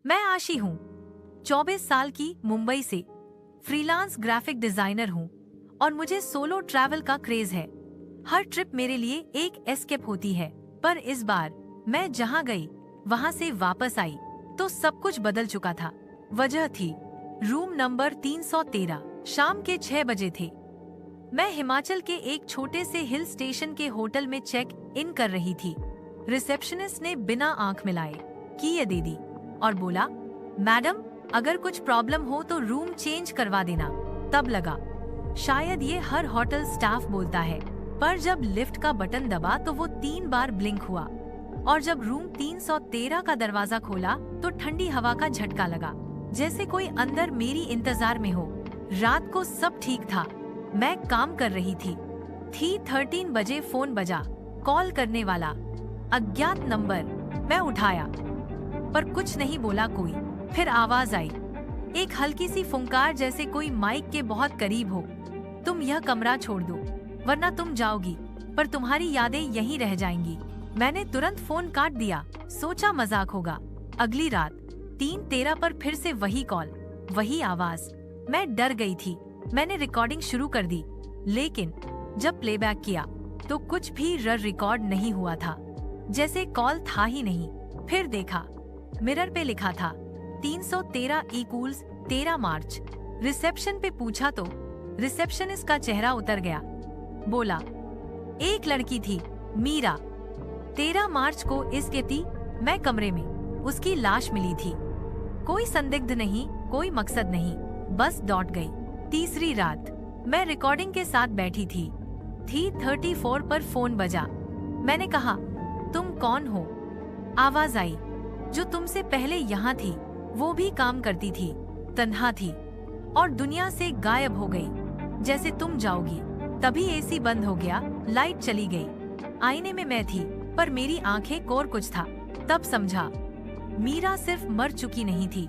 मैं आशी हूँ, 24 साल की, मुंबई से। फ्रीलांस ग्राफिक डिजाइनर हूँ और मुझे सोलो ट्रैवल का क्रेज है। हर ट्रिप मेरे लिए एक एस्केप होती है, पर इस बार मैं जहाँ गई वहाँ से वापस आई तो सब कुछ बदल चुका था। वजह थी रूम नंबर 313। शाम के 6 बजे थे। मैं हिमाचल के एक छोटे से हिल स्टेशन के होटल में चेक इन कर रही थी। रिसेप्शनिस्ट ने बिना आंख मिलाए की ये दे दी और बोला, मैडम अगर कुछ प्रॉब्लम हो तो रूम चेंज करवा देना। तब लगा शायद ये हर होटल स्टाफ बोलता है, पर जब लिफ्ट का बटन दबा तो वो 3 बार ब्लिंक हुआ और जब रूम 313 का दरवाजा खोला तो ठंडी हवा का झटका लगा, जैसे कोई अंदर मेरी इंतजार में हो। रात को सब ठीक था, मैं काम कर रही थी। 13 बजे फोन बजा, कॉल करने वाला अज्ञात नंबर। मैं उठाया पर कुछ नहीं बोला कोई। फिर आवाज आई, एक हल्की सी फुंकार, जैसे कोई माइक के बहुत करीब हो। तुम यह कमरा छोड़ दो वरना तुम जाओगी, पर तुम्हारी यादें यहीं रह जाएंगी। मैंने तुरंत फोन काट दिया, सोचा मजाक होगा। अगली रात 3:13 पर फिर से वही कॉल, वही आवाज। मैं डर गई थी। मैंने रिकॉर्डिंग शुरू कर दी, लेकिन जब प्लेबैक किया तो कुछ भी रिकॉर्ड नहीं हुआ था, जैसे कॉल था ही नहीं। फिर देखा, मिरर पे लिखा था 313 इक्वल्स 13 मार्च। रिसेप्शन पे पूछा तो रिसेप्शनिस्ट का चेहरा उतर गया। बोला, एक लड़की थी मीरा, 13 मार्च को इस गेटी मैं कमरे में, उसकी लाश मिली थी। कोई संदिग्ध नहीं, कोई मकसद नहीं, बस लौट गई। तीसरी रात मैं रिकॉर्डिंग के साथ बैठी थी। 3:34 पर फोन बजा। मैंने कहा, तुम कौन हो? आवाज आई, जो तुमसे पहले यहाँ थी, वो भी काम करती थी, तन्हा थी और दुनिया से गायब हो गई। जैसे तुम जाओगी। तभी एसी बंद हो गया, लाइट चली गई। आईने में मैं थी, पर मेरी आंखें कोर कुछ था। तब समझा, मीरा सिर्फ मर चुकी नहीं थी,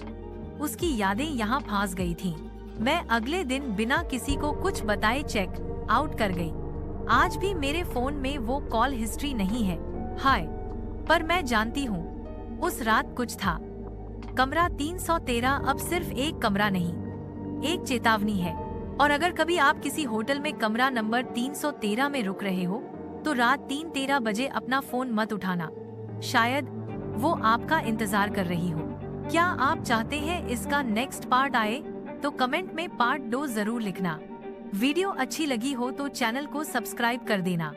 उसकी यादें यहाँ फंस गई थीं। मैं अगले दिन बिना किसी को कुछ बताए चेक आउट कर गई। आज भी मेरे फोन में वो कॉल हिस्ट्री नहीं है। हाय, पर मैं जानती हूँ उस रात कुछ था। कमरा 313 अब सिर्फ एक कमरा नहीं, एक चेतावनी है। और अगर कभी आप किसी होटल में कमरा नंबर 313 में रुक रहे हो तो रात 3:13 बजे अपना फोन मत उठाना, शायद वो आपका इंतजार कर रही हो। क्या आप चाहते हैं इसका नेक्स्ट पार्ट आए? तो कमेंट में पार्ट 2 जरूर लिखना। वीडियो अच्छी लगी हो तो चैनल को सब्सक्राइब कर देना।